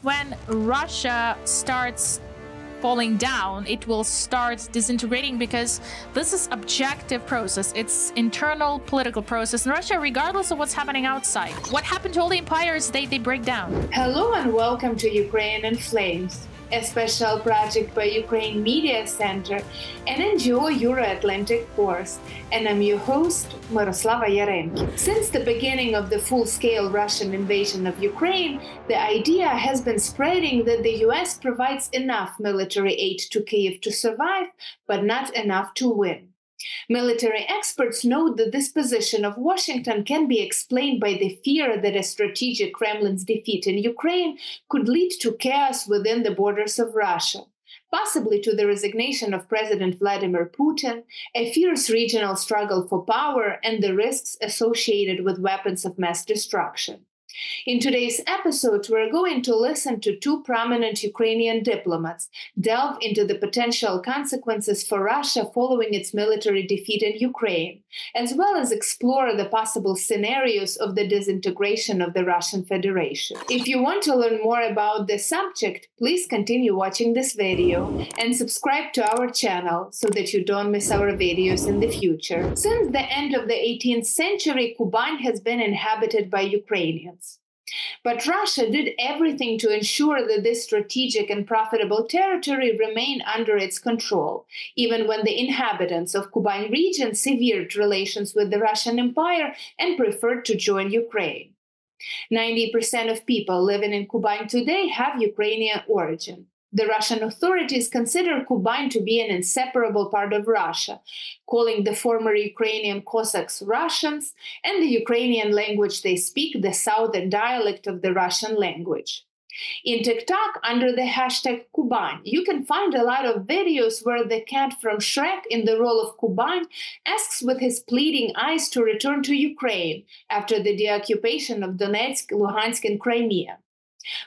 when Russia starts falling down, it will start disintegrating, because this is objective process. It's internal political process in Russia, regardless of what's happening outside. What happened to all the empires? They break down. Hello and welcome to Ukraine in Flames, a special project by Ukraine Media Center and NGO Euro-Atlantic Force, and I'm your host, Myroslava Yarenki. Since the beginning of the full-scale Russian invasion of Ukraine, the idea has been spreading that the US provides enough military aid to Kyiv to survive, but not enough to win. Military experts note that this position of Washington can be explained by the fear that a strategic Kremlin's defeat in Ukraine could lead to chaos within the borders of Russia, possibly to the resignation of President Vladimir Putin, a fierce regional struggle for power, and the risks associated with weapons of mass destruction. In today's episode, we're going to listen to two prominent Ukrainian diplomats, delve into the potential consequences for Russia following its military defeat in Ukraine, as well as explore the possible scenarios of the disintegration of the Russian Federation. If you want to learn more about the subject, please continue watching this video and subscribe to our channel so that you don't miss our videos in the future. Since the end of the 18th century, Kuban has been inhabited by Ukrainians. But Russia did everything to ensure that this strategic and profitable territory remained under its control, even when the inhabitants of Kuban region severed relations with the Russian Empire and preferred to join Ukraine. 90% of people living in Kuban today have Ukrainian origin. The Russian authorities consider Kuban to be an inseparable part of Russia, calling the former Ukrainian Cossacks Russians and the Ukrainian language they speak the southern dialect of the Russian language. In TikTok, under the hashtag Kuban, you can find a lot of videos where the cat from Shrek in the role of Kuban asks with his pleading eyes to return to Ukraine after the deoccupation of Donetsk, Luhansk, and Crimea.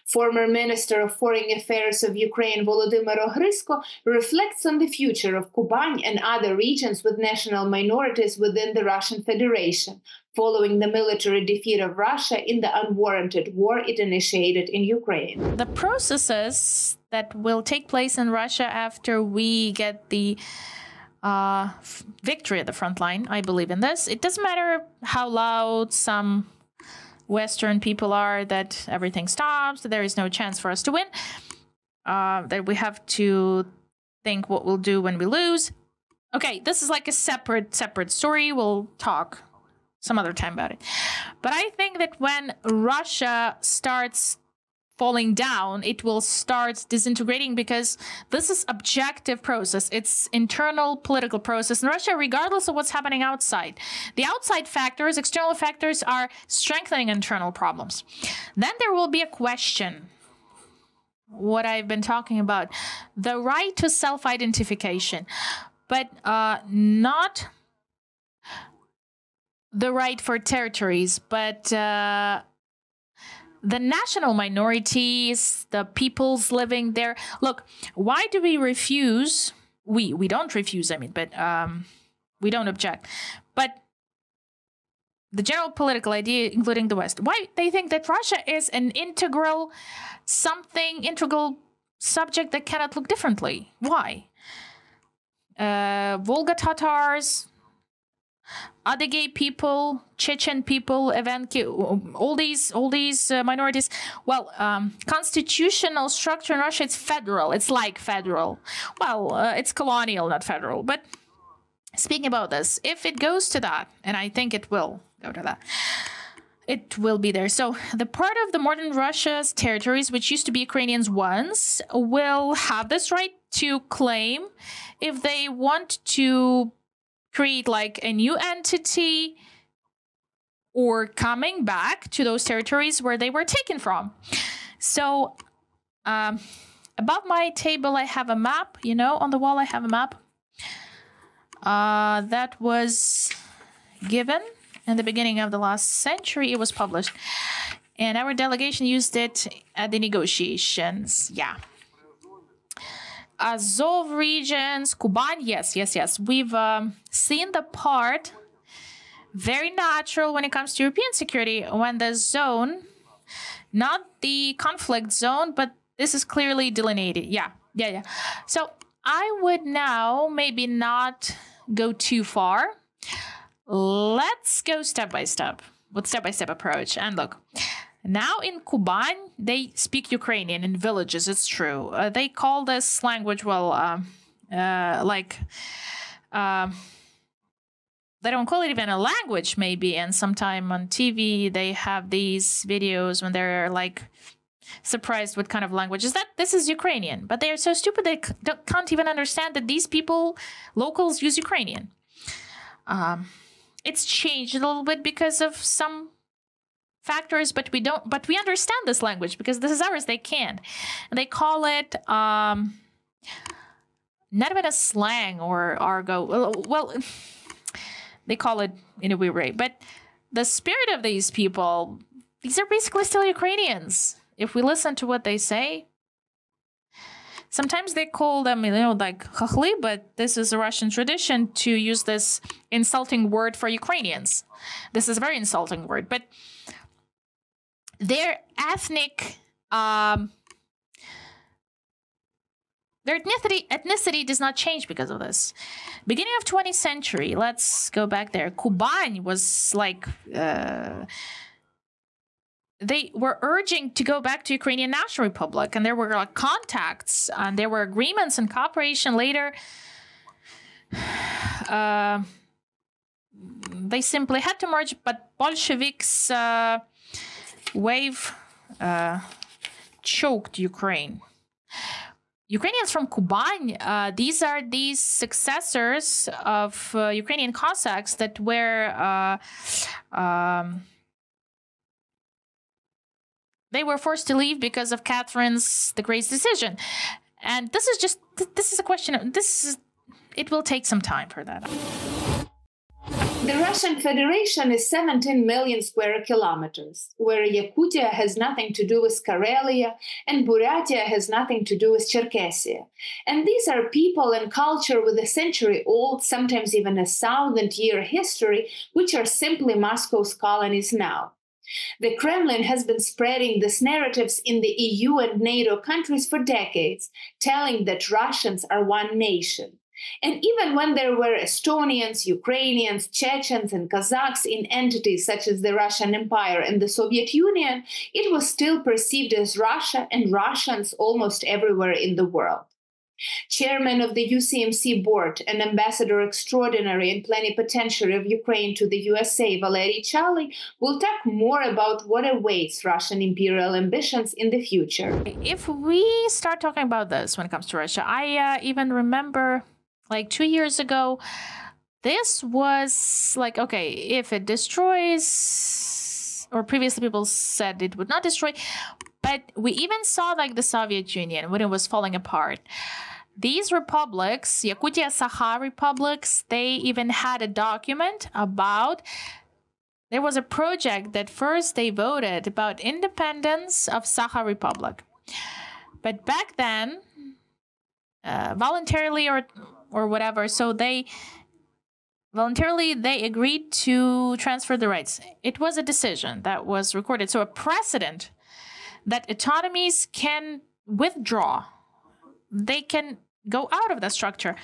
Former Minister of Foreign Affairs of Ukraine Volodymyr Ohryzko reflects on the future of Kuban and other regions with national minorities within the Russian Federation, following the military defeat of Russia in the unwarranted war it initiated in Ukraine. The processes that will take place in Russia after we get the victory at the front line, I believe in this. It doesn't matter how loud some Western people are that everything stops, that there is no chance for us to win, that we have to think what we'll do when we lose. Okay, this is like a separate story. We'll talk some other time about it. But I think that when Russia starts falling down, it will start disintegrating, because this is objective process. It's internal political process in Russia, regardless of what's happening outside. The outside factors, external factors, are strengthening internal problems. Then there will be a question, what I've been talking about, the right to self-identification, but not the right for territories, but the national minorities, the peoples living there. Look, why do we refuse? We don't refuse, I mean, but we don't object. But the general political idea, including the West, why they think that Russia is an integral subject that cannot look differently. Why? Volga Tatars, Adyghe people, Chechen people, Evenki, all these minorities. Well, constitutional structure in Russia, it's federal. It's like federal. Well, it's colonial, not federal. But speaking about this, if it goes to that, and I think it will go to that, it will be there. So the part of the modern Russia's territories, which used to be Ukrainians once, will have this right to claim if they want to create like a new entity or coming back to those territories where they were taken from. So above my table, I have a map, you know, on the wall, I have a map that was given in the beginning of the last century. It was published and our delegation used it at the negotiations. Yeah. Azov regions, Kuban, yes. We've seen the part, very natural when it comes to European security, when the zone not the conflict zone, but this is clearly delineated. Yeah. So I would now maybe not go too far. Let's go step by step with step-by-step approach. And look, now in Kuban, they speak Ukrainian in villages. It's true. They call this language, they don't call it even a language, maybe. And sometime on TV, they have these videos when they're like surprised what kind of language is that. This is Ukrainian, but they are so stupid they can't even understand that these people, locals, use Ukrainian. It's changed a little bit because of some factors, but we understand this language because this is ours. They can't. And they call it not even a slang or argot. Well, they call it in a weird way. But the spirit of these people, these are basically still Ukrainians. If we listen to what they say, sometimes they call them, like chachli, but this is a Russian tradition to use this insulting word for Ukrainians. This is a very insulting word, but their ethnicity does not change because of this. Beginning of 20th century, let's go back there. Kuban was like, they were urging to go back to Ukrainian National Republic, and there were like contacts and there were agreements and cooperation later. They simply had to merge, but Bolsheviks wave choked Ukraine. Ukrainians from Kuban, these are these successors of Ukrainian Cossacks that were they were forced to leave because of Catherine's the Great's decision. And this is a question of, it will take some time for that. The Russian Federation is 17 million square kilometers, where Yakutia has nothing to do with Karelia and Buryatia has nothing to do with Cherkessia. And these are people and culture with a century-old, sometimes even a 1,000-year history, which are simply Moscow's colonies now. The Kremlin has been spreading these narratives in the EU and NATO countries for decades, telling that Russians are one nation. And even when there were Estonians, Ukrainians, Chechens, and Kazakhs in entities such as the Russian Empire and the Soviet Union, it was still perceived as Russia and Russians almost everywhere in the world. Chairman of the UCMC board and ambassador extraordinary and plenipotentiary of Ukraine to the USA, Valeriy will talk more about what awaits Russian imperial ambitions in the future. If we start talking about this when it comes to Russia, I even remember like 2 years ago, this was like, okay, if it destroys, or previously people said it would not destroy, but we even saw like the Soviet Union when it was falling apart. These republics, Yakutia, Sakha republics, they even had a document about, there was a project that first they voted about independence of Sakha Republic. But back then, voluntarily or whatever, so they agreed to transfer the rights. It was a decision that was recorded. So a precedent that autonomies can withdraw. They can go out of the structure.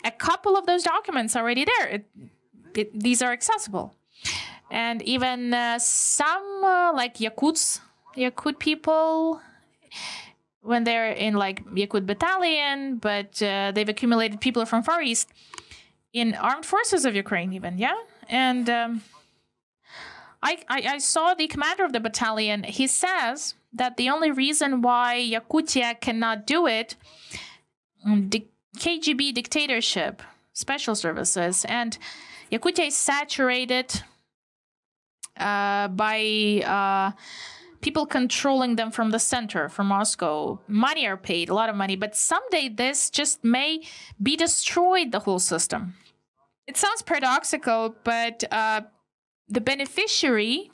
A couple of those documents are already there. These are accessible. And even some like Yakut people, when they're in like Yakut battalion, but they've accumulated people from Far East in armed forces of Ukraine even, yeah? And I saw the commander of the battalion. He says that the only reason why Yakutia cannot do it, the KGB dictatorship, special services, and Yakutia is saturated by people controlling them from the center, from Moscow. Money are paid, a lot of money, but someday this just may be destroyed, the whole system. It sounds paradoxical, but the beneficiary,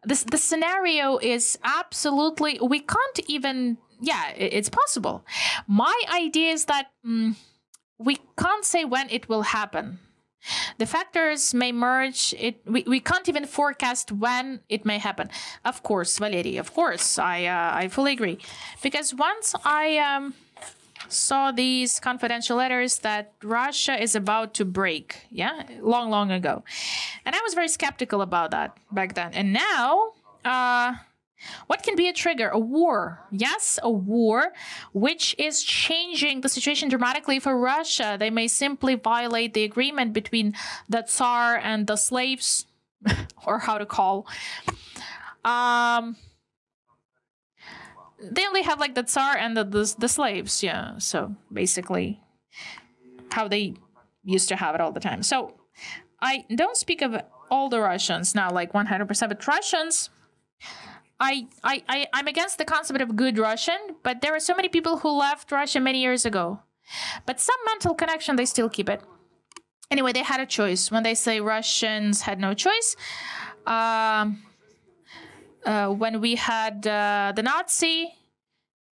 the scenario is absolutely, we can't even, yeah, it's possible. My idea is that we can't say when it will happen. The factors may merge. We can't even forecast when it may happen. Of course, Valeriy, of course, I fully agree. Because once I saw these confidential letters that Russia is about to break, long ago. And I was very skeptical about that back then. And now, what can be a trigger? A war. Yes, a war, which is changing the situation dramatically for Russia. They may simply violate the agreement between the Tsar and the slaves, or how to call. They only have like the Tsar and the slaves, yeah. So basically, how they used to have it all the time. So I don't speak of all the Russians now, like 100%, but Russians. I'm against the concept of good Russian, but there are so many people who left Russia many years ago. But some mental connection, they still keep it. Anyway, they had a choice. When they say Russians had no choice, when we had the Nazi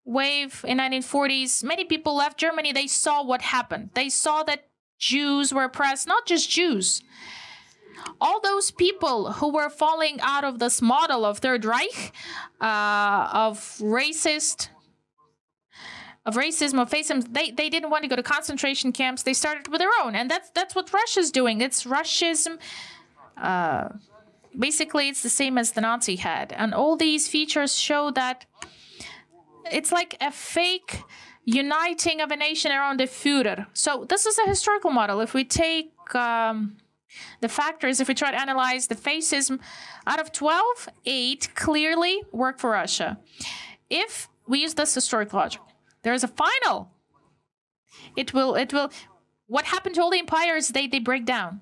wave in 1940s, many people left Germany. They saw what happened. They saw that Jews were oppressed, not just Jews. All those people who were falling out of this model of Third Reich, of racism, of fascism, they didn't want to go to concentration camps. They started with their own, and that's what Russia's doing. It's Russism. Basically, it's the same as the Nazi had, and all these features show that it's like a fake uniting of a nation around a Führer. So this is a historical model. If we take the factors, if we try to analyze the fascism, out of 12, 8 clearly work for Russia. If we use this historical logic, there is a final. It will. What happened to all the empires? They break down.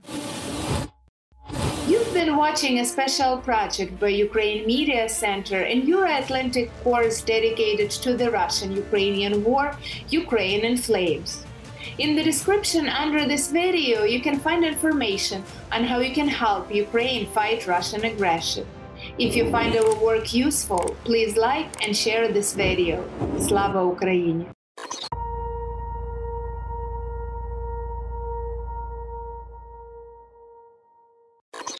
You've been watching a special project by Ukraine Media Center and Euro-Atlantic course dedicated to the Russian-Ukrainian war, Ukraine in Flames. In the description under this video, you can find information on how you can help Ukraine fight Russian aggression. If you find our work useful, please like and share this video. Slava Ukraini!